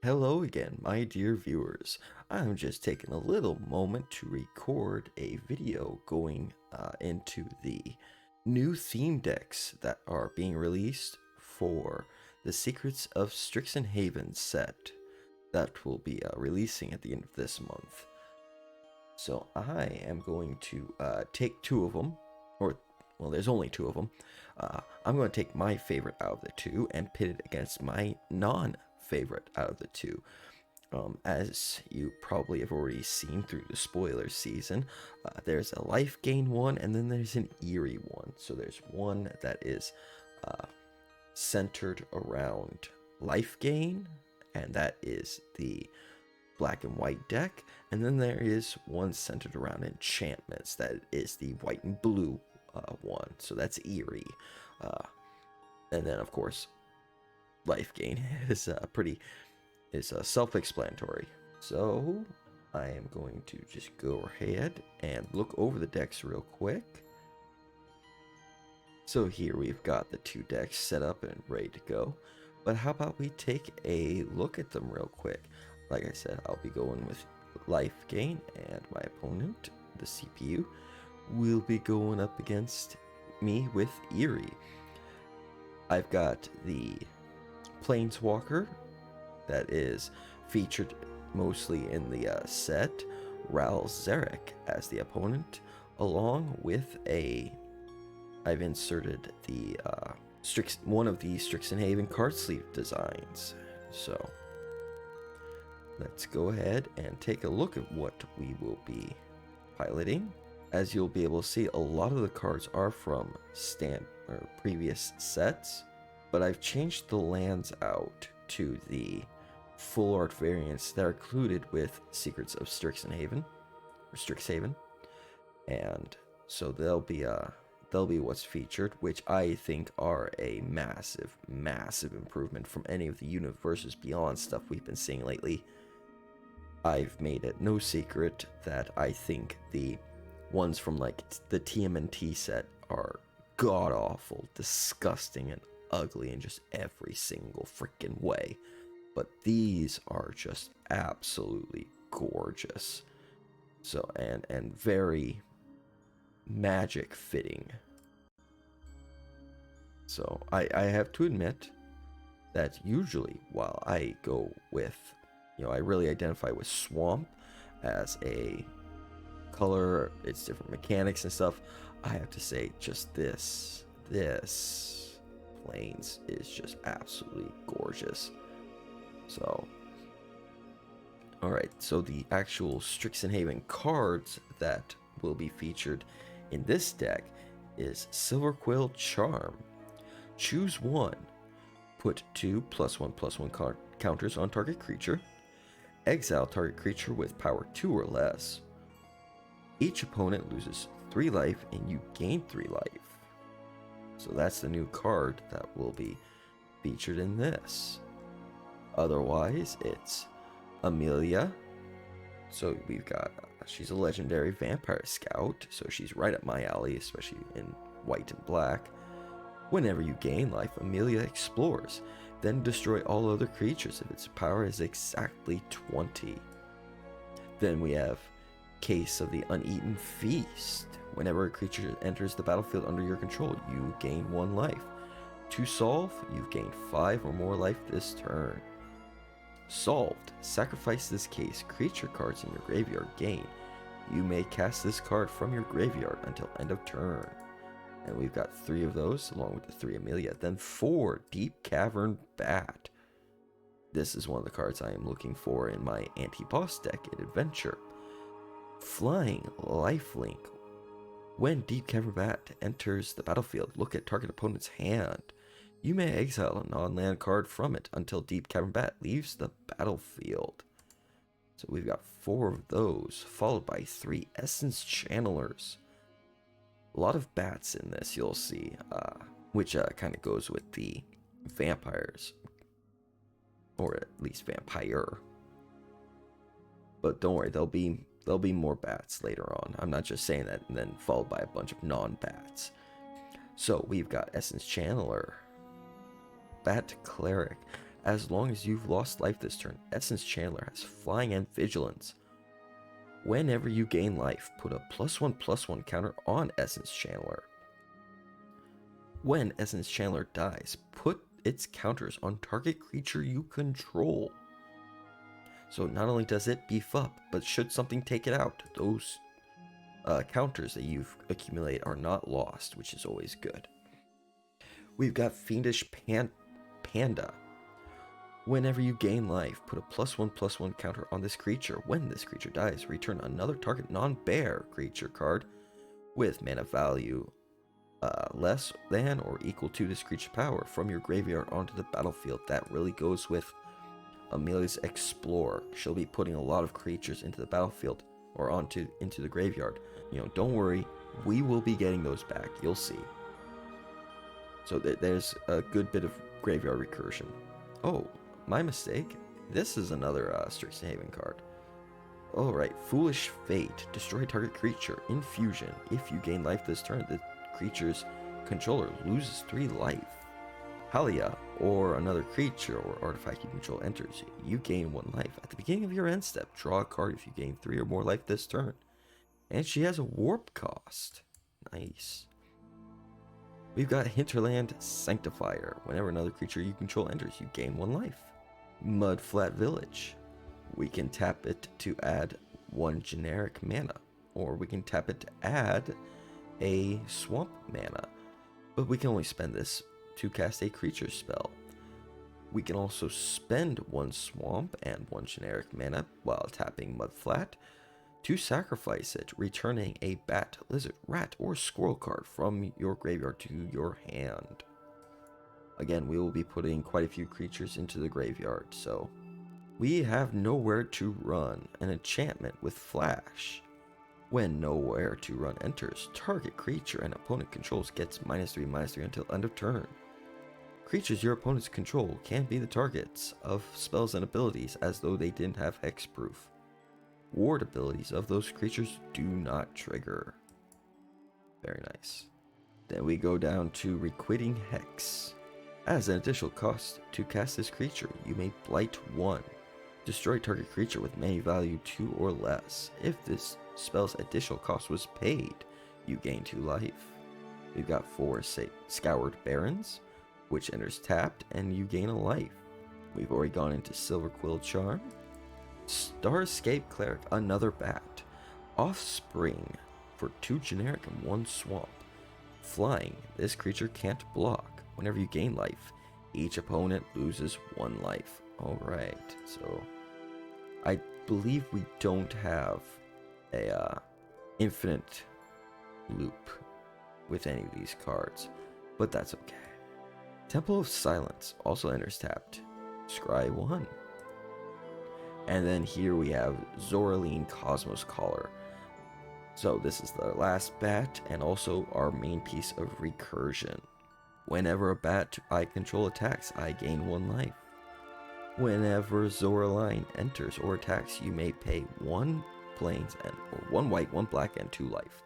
Hello again, my dear viewers. I'm just taking a little moment to record a video going into the new theme decks that are being released for the Secrets of Strixhaven set that will be releasing at the end of this month. So I am going to take two of them, or well, there's only two of them. I'm going to take my favorite out of the two and pit it against my non-favorite out of the two. As you probably have already seen through the spoiler season, there's a Lifegain one and then there's an Eerie one. So there's one that is centered around Lifegain, and that is the black and white deck, and then there is one centered around enchantments, that is the white and blue one, so that's Eerie. And then of course Lifegain is self-explanatory. So I am going to just go ahead and look over the decks real quick. So here we've got the two decks set up and ready to go, but how about we take a look at them real quick. Like I said, I'll be going with Lifegain, and my opponent, the CPU, will be going up against me with Eerie. I've got the Planeswalker that is featured mostly in the set, Ral Zarek, as the opponent, along with I've inserted the one of the Strixhaven card sleeve designs. So let's go ahead and take a look at what we will be piloting. As you'll be able to see, a lot of the cards are from previous sets, but I've changed the lands out to the full art variants that are included with Secrets of Strixhaven, and so they'll be what's featured, which I think are a massive improvement from any of the Universes Beyond stuff we've been seeing lately. I've made it no secret that I think the ones from like the TMNT set are god awful, disgusting, and ugly in just every single freaking way. But these are just absolutely gorgeous. So and very magic fitting. So I have to admit that usually while I go with, I really identify with Swamp as a color, its different mechanics and stuff, I have to say just this Plains is just absolutely gorgeous. So alright, so the actual Strixhaven cards that will be featured in this deck is Silverquill Charm. Choose one. Put 2 +1/+1 counters on target creature. Exile target creature with power 2 or less. Each opponent loses 3 life and you gain 3 life. So that's the new card that will be featured in this. Otherwise, it's Amelia. So we've got, she's a legendary vampire scout, so she's right up my alley, especially in white and black. Whenever you gain life, Amelia explores, then destroy all other creatures if its power is exactly 20. Then we have Case of the Uneaten Feast. Whenever a creature enters the battlefield under your control, you gain 1 life. To solve, you've gained 5 or more life this turn. Solved. Sacrifice this case. Creature cards in your graveyard gain. You may cast this card from your graveyard until end of turn. And we've got 3 of those, along with the 3 Amelia. Then 4, Deep Cavern Bat. This is one of the cards I am looking for in my anti-boss deck in Adventure. Flying Lifelink. When Deep Cavern Bat enters the battlefield, look at target opponent's hand. You may exile a non-land card from it until Deep Cavern Bat leaves the battlefield. So we've got 4 of those, followed by 3 Essence Channelers. A lot of bats in this, you'll see, which kind of goes with the vampires, or at least vampire. But don't worry, there'll be more bats later on. I'm not just saying that and then followed by a bunch of non-bats. So we've got Essence Channeler, Bat Cleric. As long as you've lost life this turn, Essence Channeler has Flying and Vigilance. Whenever you gain life, put a +1/+1 counter on Essence Channeler. When Essence Channeler dies, put its counters on target creature you control. So not only does it beef up, but should something take it out, those counters that you've accumulated are not lost, which is always good. We've got Fiendish Panda. Whenever you gain life, put a +1/+1 counter on this creature. When this creature dies, return another target non-bear creature card with mana value less than or equal to this creature's power from your graveyard onto the battlefield. That really goes with Amelia's Explorer. She'll be putting a lot of creatures into the battlefield or into the graveyard. Don't worry, we will be getting those back. You'll see. So there's a good bit of graveyard recursion. Oh, my mistake. This is another Strixhaven card. Alright, Foolish Fate. Destroy target creature. Infusion. If you gain life this turn, the creature's controller loses 3 life. Halia, or another creature or artifact you control enters. You gain 1 life. At the beginning of your end step, draw a card if you gain 3 or more life this turn. And she has a warp cost. Nice. We've got Hinterland Sanctifier. Whenever another creature you control enters, you gain 1 life. Mudflat Village. We can tap it to add 1 generic mana, or we can tap it to add a swamp mana, but we can only spend this to cast a creature spell. We can also spend 1 swamp and 1 generic mana while tapping Mudflat to sacrifice it, returning a bat, lizard, rat, or squirrel card from your graveyard to your hand. Again, we will be putting quite a few creatures into the graveyard, so we have Nowhere to Run, an enchantment with flash. When Nowhere to Run enters, target creature an opponent controls gets -3/-3 until end of turn. Creatures your opponents control can be the targets of spells and abilities as though they didn't have hexproof. Ward abilities of those creatures do not trigger. Very nice. Then we go down to Requiting Hex. As an additional cost to cast this creature, you may Blight 1. Destroy target creature with mana value 2 or less. If this spell's additional cost was paid, you gain 2 life. We've got 4 Scoured Barrens, which enters tapped, and you gain a life. We've already gone into Silverquill Charm. Starscape Cleric, another bat. Offspring for 2 generic and 1 swamp. Flying, this creature can't block. Whenever you gain life, each opponent loses 1 life. Alright, so I believe we don't have a infinite loop with any of these cards, but that's okay. Temple of Silence also enters tapped. Scry 1. And then here we have Zoraline Cosmos Caller. So this is the last bat and also our main piece of recursion. Whenever a bat I control attacks, I gain 1 life. Whenever Zoraline enters or attacks, you may pay 1 plains and or 1 white, 1 black, and 2 life.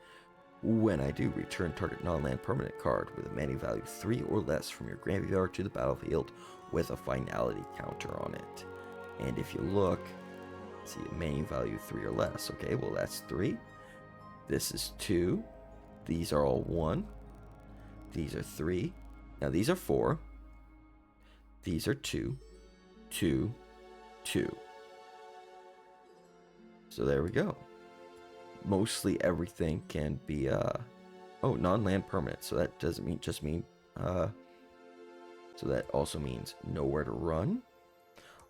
When I do, return target non-land permanent card with a mana value 3 or less from your graveyard to the battlefield with a finality counter on it. And if you look, see a mana value 3 or less. Okay, well that's 3. This is 2. These are all 1. These are 3. Now these are 4. These are 2. 2. 2. So there we go. Mostly everything can be non-land permanent. So that doesn't mean so that also means Nowhere to Run.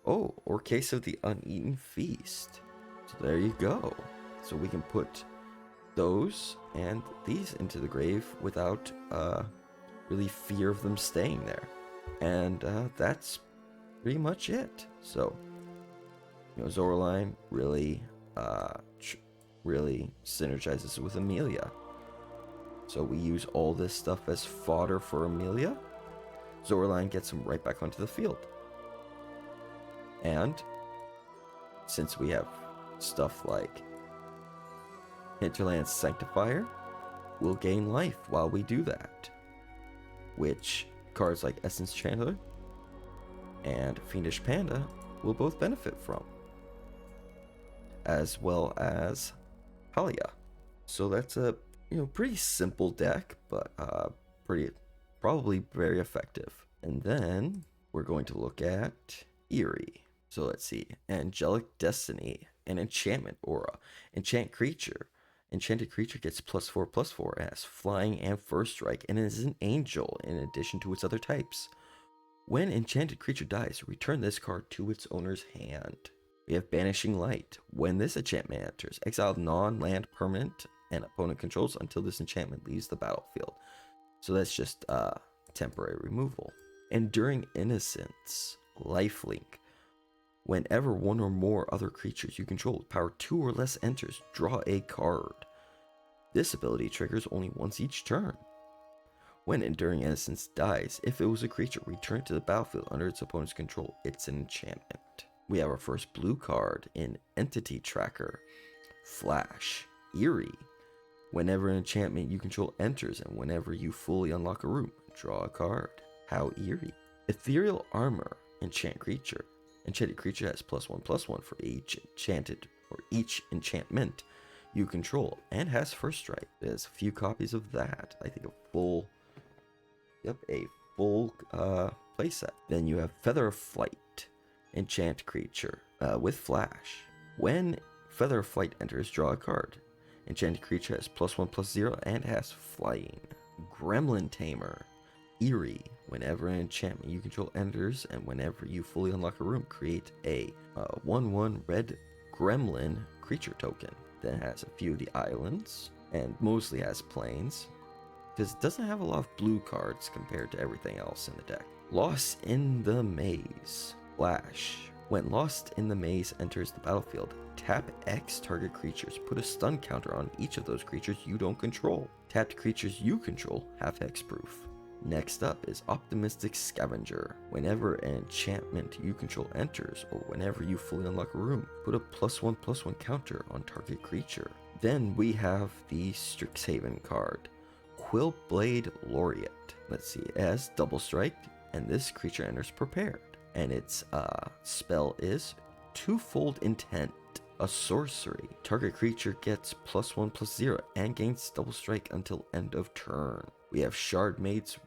Oh, or Case of the Uneaten Feast. So there you go. So we can put those and these into the grave without really fear of them staying there. And that's pretty much it. So, Zoraline really really synergizes with Amelia. So we use all this stuff as fodder for Amelia. Zoraline gets him right back onto the field. And since we have stuff like Hinterland Sanctifier, we'll gain life while we do that. Which cards like Essence Channeler and Fiendish Panda will both benefit from, as well as Halia. So that's a pretty simple deck, but pretty probably very effective. And then we're going to look at Eerie. So let's see, Angelic Destiny, an enchantment aura, enchant creature. Enchanted creature gets +4/+4, has flying and first strike, and is an angel in addition to its other types. When enchanted creature dies, return this card to its owner's hand. We have Banishing Light. When this enchantment enters, exile non-land permanent and opponent controls until this enchantment leaves the battlefield. So that's just temporary removal. Enduring Innocence, Lifelink. Whenever one or more other creatures you control with power 2 or less enters, draw a card. This ability triggers only once each turn. When Enduring Innocence dies, if it was a creature, return it to the battlefield under its opponent's control. It's an enchantment. We have our first blue card in Entity Tracker. Flash, Eerie. Whenever an enchantment you control enters and whenever you fully unlock a room, draw a card. How eerie. Ethereal Armor, enchant creature. Enchanted creature has +1/+1 for each enchanted or each enchantment you control and has first strike. There's a few copies of that. I think a full playset. Then you have Feather of Flight, enchant creature with flash. When Feather of Flight enters, draw a card. Enchanted creature has +1/+0 and has flying. Gremlin Tamer, Eerie. Whenever an enchantment you control enters and whenever you fully unlock a room, create a 1/1 red gremlin creature token. Then it has a few of the islands and mostly has plains, because it doesn't have a lot of blue cards compared to everything else in the deck. Lost in the Maze, Flash. When Lost in the Maze enters the battlefield, tap X target creatures. Put a stun counter on each of those creatures you don't control. Tapped creatures you control have hexproof. Next up is Optimistic Scavenger. Whenever an enchantment you control enters, or whenever you fully unlock a room, put a +1/+1 counter on target creature. Then we have the Strixhaven card, Quillblade Laureate. Let's see, it has double strike, and this creature enters prepared. And its spell is Twofold Intent, a sorcery. Target creature gets +1/+0 and gains double strike until end of turn. We have Shard Mage's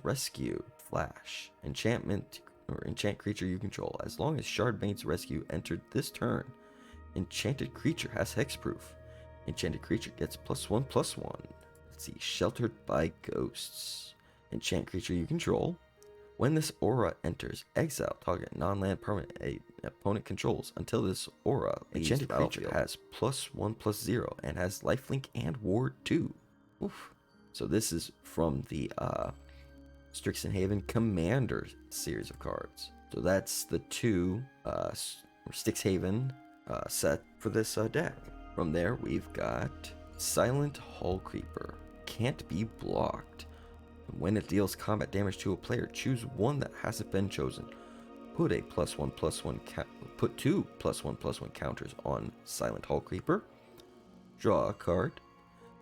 Rescue, Flash. Enchant creature you control. As long as Shard Mage's Rescue entered this turn, enchanted creature has hexproof. Enchanted creature gets +1/+1. Let's see, Sheltered by Ghosts. Enchant creature you control. When this aura enters, exile target non-land permanent a opponent controls until this aura leaves the battlefield. Enchanted creature has +1/+0 and has lifelink and ward 2. Oof. So this is from the Strixhaven Commander series of cards. So that's the two Strixhaven set for this deck. From there, we've got Silent Hall Creeper. Can't be blocked. When it deals combat damage to a player, choose one that hasn't been chosen. Put a +1/+1 put 2 +1/+1 counters on Silent Hall Creeper. Draw a card.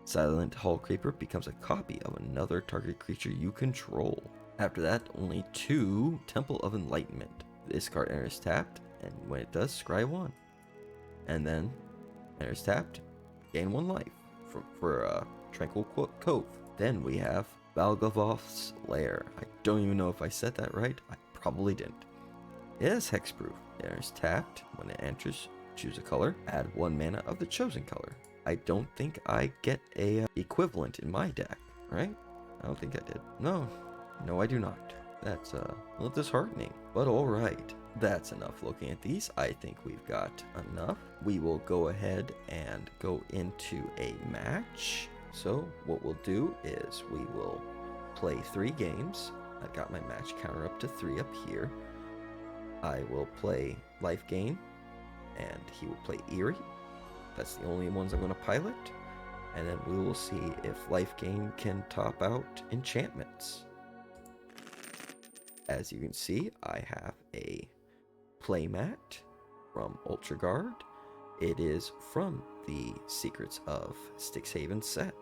Silent Hall Creeper becomes a copy of another target creature you control. After that, only 2 Temple of Enlightenment. This card enters tapped, and when it does, scry 1. And then enters tapped, gain 1 life for Tranquil Cove. Then we have Valgavoth's Lair. I don't even know if I said that right. I probably didn't. It has hexproof. It enters tapped. When it enters, choose a color. Add 1 mana of the chosen color. I don't think I get a equivalent in my deck, right? I don't think I did. No, I do not. That's a little disheartening, but all right. That's enough looking at these. I think we've got enough. We will go ahead and go into a match. So what we'll do is we will play 3 games. I've got my match counter up to 3 up here. I will play Lifegain, and he will play Eerie. That's the only ones I'm going to pilot. And then we will see if Lifegain can top out enchantments. As you can see, I have a playmat from Ultra Guard. It is from the Secrets of Strixhaven set.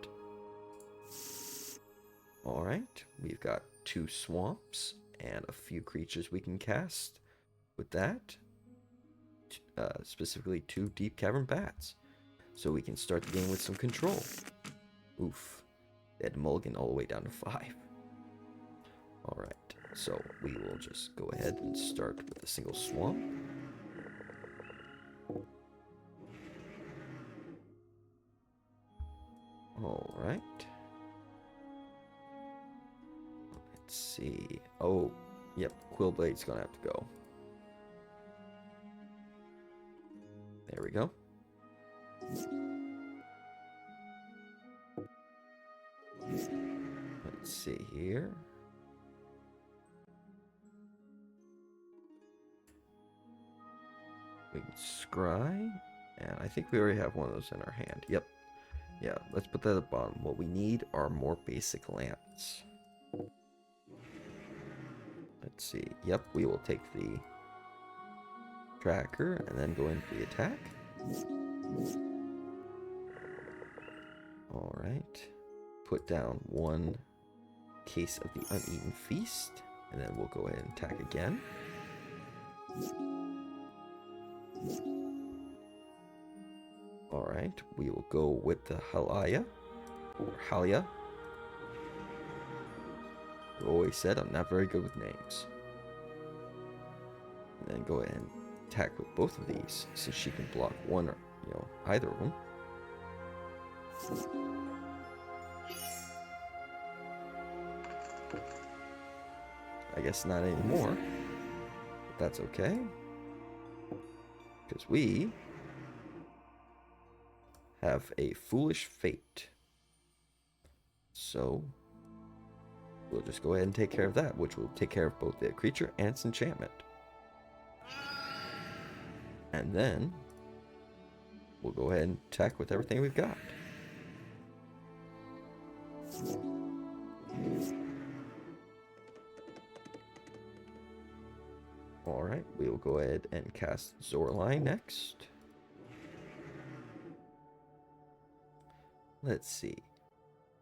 Alright, we've got 2 swamps and a few creatures we can cast with that. Specifically 2 Deep Cavern Bats. So we can start the game with some control. Oof. They had mulligan all the way down to 5. Alright, so we will just go ahead and start with a single swamp. Alright. Let's see. Oh, yep, Quillblade's gonna have to go. There we go. Let's see here. We can scry, and I think we already have one of those in our hand. Yep. Yeah, let's put that at the bottom. What we need are more basic lands. Let's see. Yep, we will take the tracker and then go into the attack. Alright. Put down 1 case of the Uneaten Feast, and then we'll go ahead and attack again. Alright, we will go with the Halia, or Halia. I've always said I'm not very good with names. And then go ahead and attack with both of these, since she can block one or, either of them. I guess not anymore, but that's okay. Because we have a Foolish Fate. So we'll just go ahead and take care of that, which will take care of both the creature and its enchantment. And then we'll go ahead and attack with everything we've got. Alright, we will go ahead and cast Zorlai next. Let's see.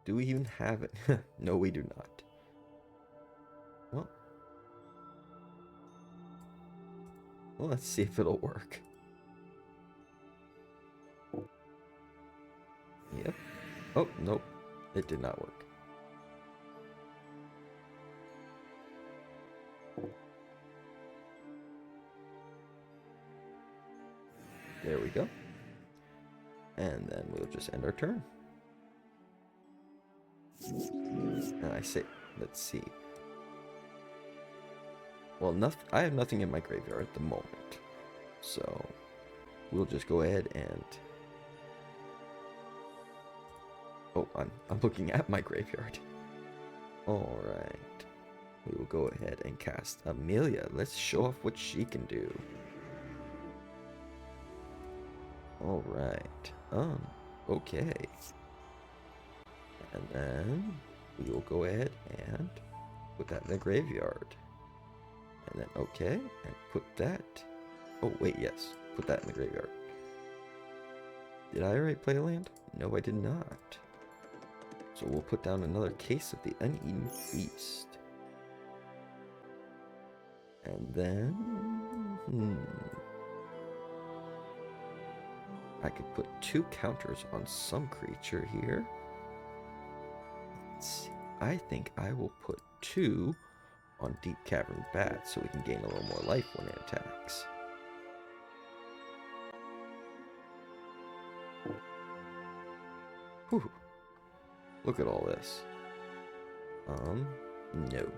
Do we even have it? No, we do not. Well, let's see if it'll work. Yep. Oh, nope. It did not work. There we go. And then we'll just end our turn. And I say, let's see. Well, I have nothing in my graveyard at the moment. So we'll just go ahead and... Oh, I'm looking at my graveyard. Alright. We will go ahead and cast Amelia. Let's show off what she can do. Alright. Okay. And then we will go ahead and put that in the graveyard. And then okay, and put that... Oh, wait, yes. Put that in the graveyard. Did I already play a land? No, I did not. So we'll put down another case of the Uneaten Feast. And then... I could put 2 counters on some creature here. Let's see. I think I will put 2 on Deep Cavern Bat so we can gain a little more life when it attacks. Whew. Look at all this. No.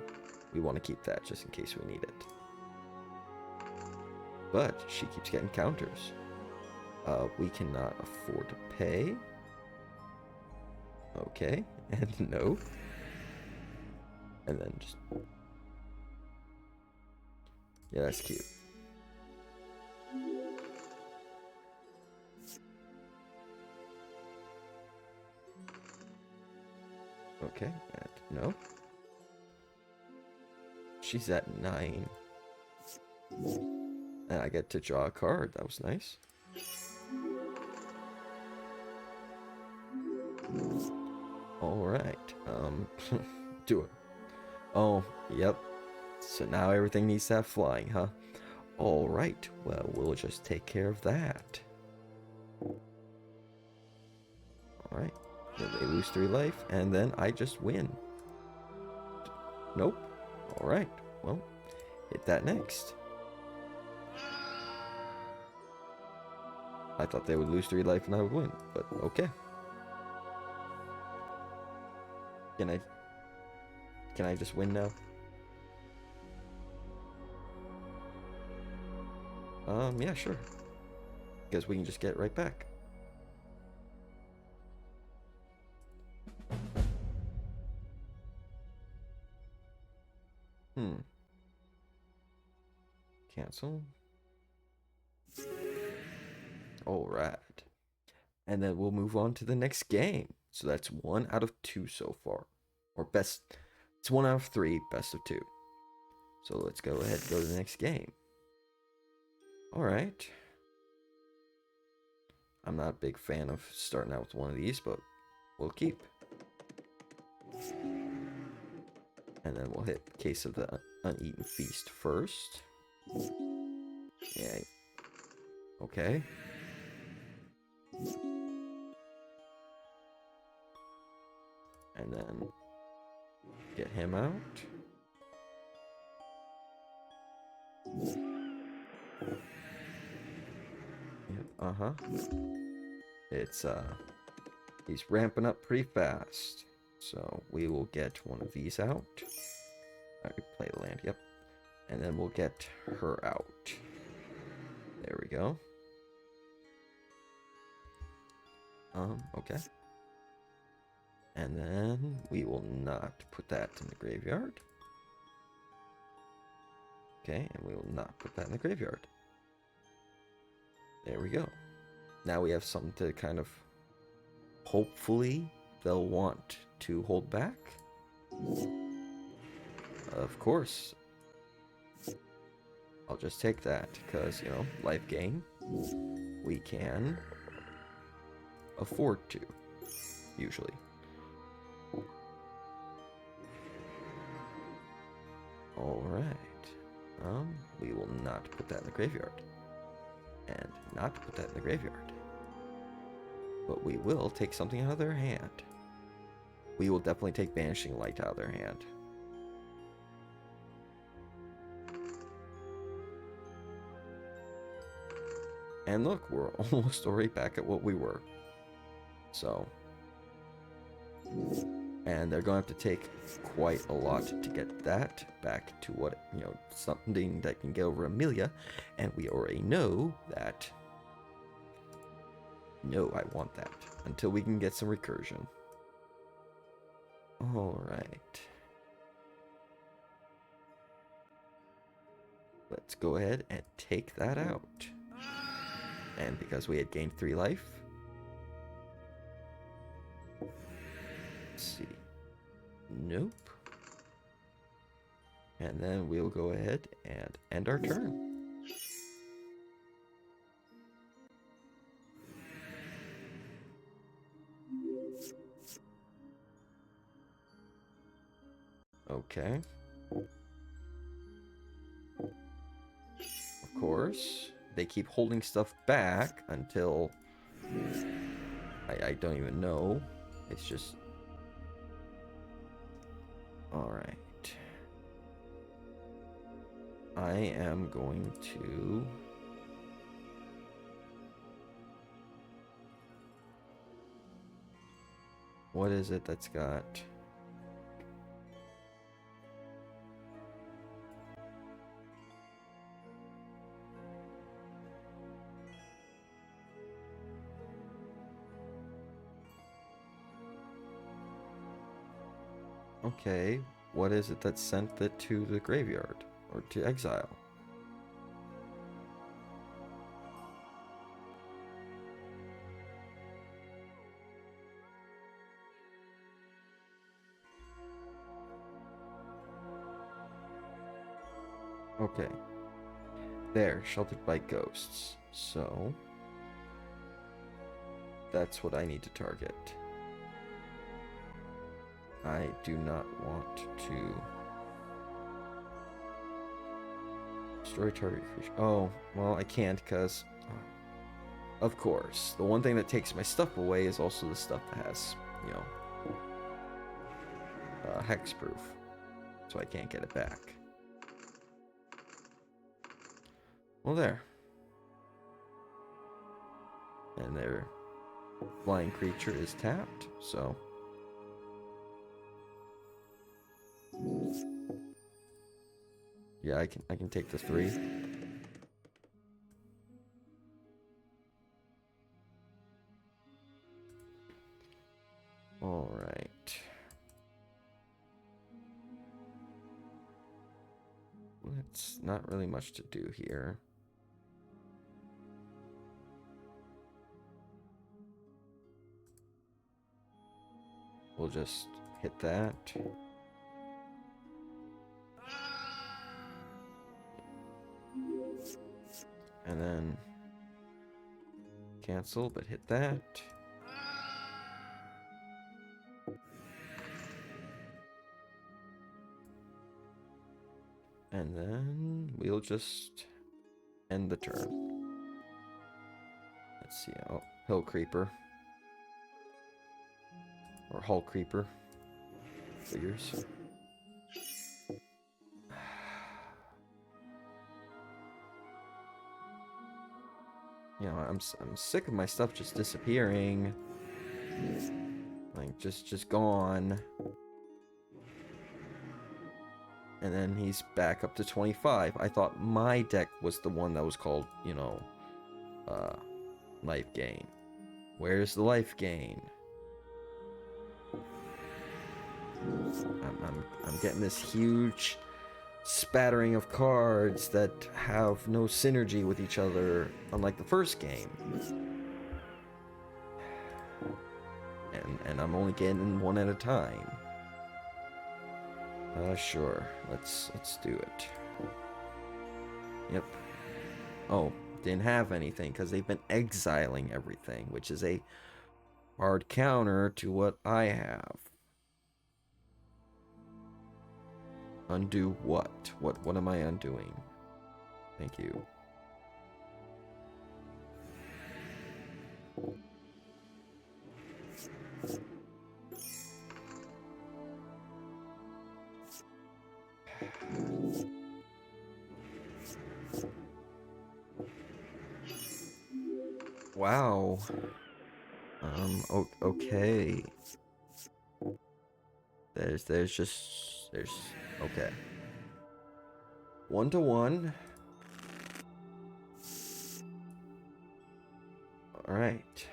We want to keep that just in case we need it. But she keeps getting counters. We cannot afford to pay. Okay, and no. And then just... Yeah, that's cute. Okay, and no. She's at 9. And I get to draw a card. That was nice. Alright, do it. Oh, yep. So now everything needs to have flying, huh? Alright, well, we'll just take care of that. Alright, then they lose 3 life, and then I just win. Nope. Alright, well, hit that next. I thought they would lose 3 life and I would win, but okay. Can I just win now? Yeah, sure. Because we can just get right back. Cancel. Alright. And then we'll move on to the next game. So that's 1 out of 2 so far. Or best, it's 1 out of 3, best of 2. So let's go ahead and go to the next game. Alright. I'm not a big fan of starting out with one of these, but we'll keep. And then we'll hit Case of the Uneaten Feast first. Yeah. Okay. And then get him out. Yep, It's, he's ramping up pretty fast. So we will get one of these out. I play land, yep. And then we'll get her out. There we go. Okay. And then we will not put that in the graveyard. Okay, and we will not put that in the graveyard. There we go. Now we have something to kind of... Hopefully, they'll want to hold back. Of course. I'll just take that, because, you know, Lifegain. We can afford to, usually. Alright. We will not put that in the graveyard. And not put that in the graveyard. But we will take something out of their hand. We will definitely take Banishing Light out of their hand. And look, we're almost already back at what we were. So. And they're going to have to take quite a lot to get that back to what, you know, something that can get over Amelia. And we already know that. No, I want that. Until we can get some recursion. Alright. Let's go ahead and take that out. And because we had gained 3 life. Let's see. Nope. And then we'll go ahead and end our turn. Okay. Of course. They keep holding stuff back until... I don't even know. It's just... Alright. I am going to... What is it that's got... Okay, what is it that sent it to the graveyard? Or to exile? Okay. There, sheltered by ghosts. So... That's what I need to target. I do not want to Destroy target creature. Oh, well, I can't because, of course, the one thing that takes my stuff away is also the stuff that has, you know, hexproof. So I can't get it back. Well, there. And their flying creature is tapped, so. Yeah, I can take the 3. All right. It's not really much to do here. We'll just hit that. And then cancel, but hit that. And then we'll just end the turn. Let's see. Oh, Hill Creeper. Or Hull Creeper. Figures. You know, I'm sick of my stuff just disappearing. Like, just gone. And then he's back up to 25. I thought my deck was the one that was called, you know, Lifegain. Where's the Lifegain? I'm getting this huge spattering of cards that have no synergy with each other, unlike the first game. And I'm only getting one at a time. Sure. Let's do it. Yep. Oh, didn't have anything because they've been exiling everything, which is a hard counter to what I have. Undo what? What am I undoing? Thank you. Wow. Okay. There's okay. 1-1. All right.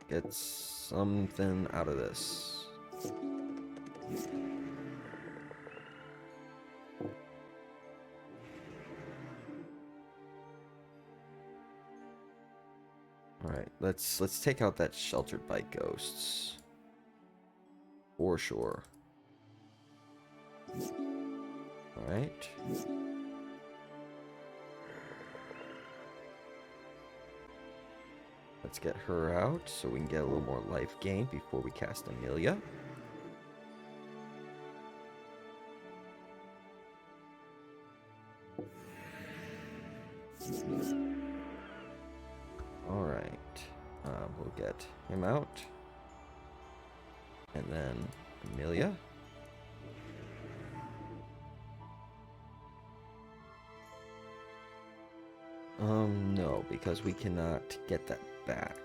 Get something out of this. All right, let's take out that Sheltered by Ghosts. For sure. All right. Let's get her out so we can get a little more life gain before we cast Amelia. All right. We'll get him out. And then Amelia. No, because we cannot get that back.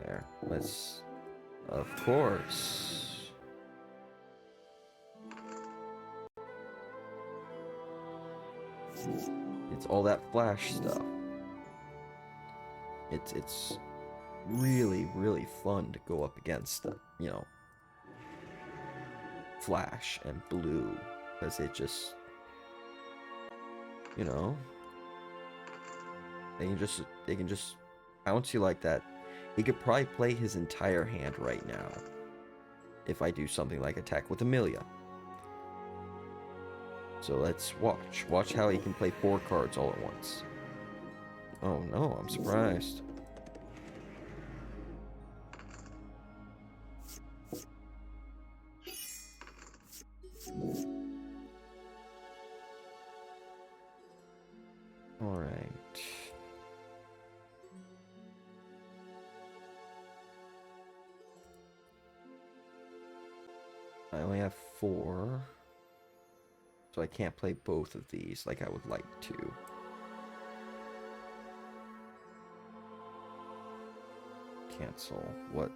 There, let's, of course. It's all that flash stuff. It's really, really fun to go up against, you know, flash and blue, because it just, you know, they can just bounce you like that. He could probably play his entire hand right now if I do something like attack with Amelia. So let's watch how he can play 4 cards all at once. Oh no, I'm surprised. Alright. I only have 4. So I can't play both of these like I would like to. Cancel. What?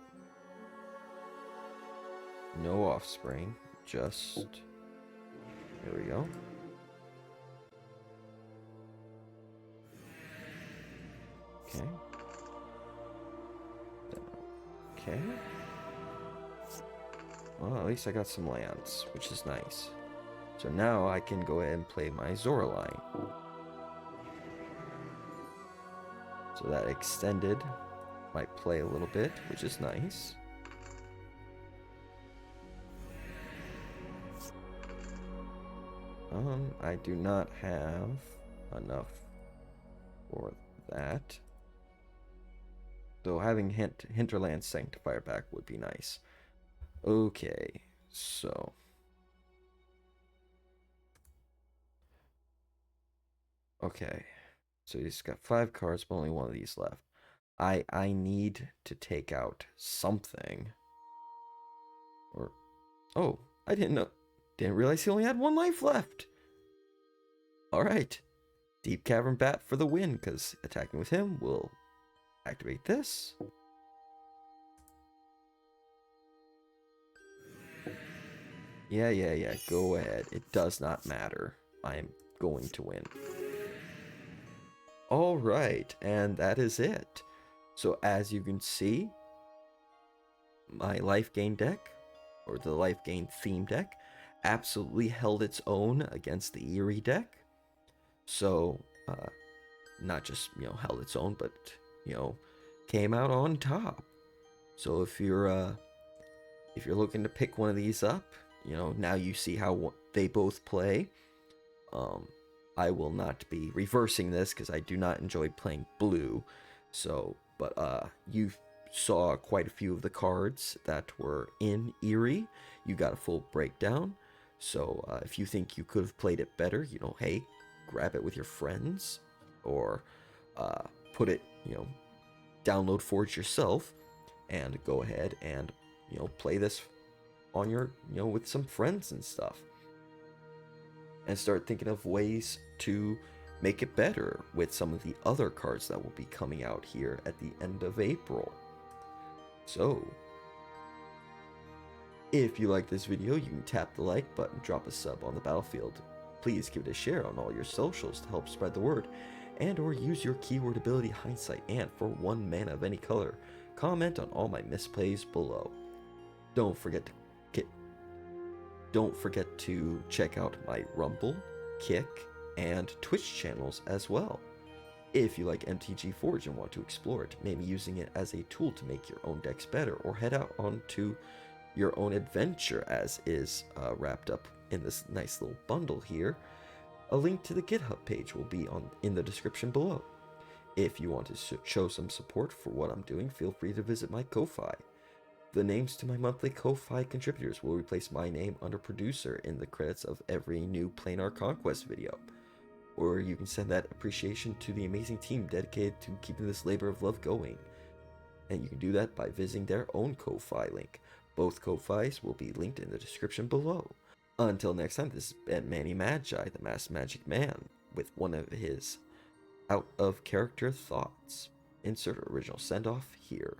No offspring. Just... There we go. Okay. Okay. Well, at least I got some lands, which is nice. So now I can go ahead and play my Zoraline. So that extended my play a little bit, which is nice. I do not have enough for that. Though having Hinterland Sanctifier back would be nice. Okay, so... Okay, so he's got 5 cards, but only 1 of these left. I need to take out something. Or... Oh, I didn't realize he only had 1 life left. Alright. Deep Cavern Bat for the win, because attacking with him will activate this. Yeah, go ahead. It does not matter. I am going to win. Alright, and that is it. So as you can see, my Lifegain deck, or the Lifegain theme deck, absolutely held its own against the Eerie deck. So, not just, held its own, but, came out on top. So if you're looking to pick one of these up, now you see how they both play. I will not be reversing this because I do not enjoy playing blue. So, but you saw quite a few of the cards that were in Eerie. You got a full breakdown. So if you think you could have played it better, hey, grab it with your friends, or put it, download Forge yourself, and go ahead and play this on your with some friends and stuff, and start thinking of ways to make it better with some of the other cards that will be coming out here at the end of April. So if you like this video, you can tap the like button, drop a sub on the battlefield. Please give it a share on all your socials to help spread the word, and or use your keyword ability Hindsight, and for 1 mana of any color, comment on all my misplays below. Don't forget to check out my Rumble, Kick, and Twitch channels as well. If you like MTG Forge and want to explore it, maybe using it as a tool to make your own decks better, or head out onto your own adventure as is wrapped up in this nice little bundle here, a link to the GitHub page will be in the description below. If you want to show some support for what I'm doing, feel free to visit my Ko-Fi. The names to my monthly Ko-Fi contributors will replace my name under producer in the credits of every new Planar Conquest video. Or you can send that appreciation to the amazing team dedicated to keeping this labor of love going. And you can do that by visiting their own Ko-Fi link. Both Ko-Fis will be linked in the description below. Until next time, this has been Manny Magi, the Masked Magic Man, with one of his out-of-character thoughts. Insert original send-off here.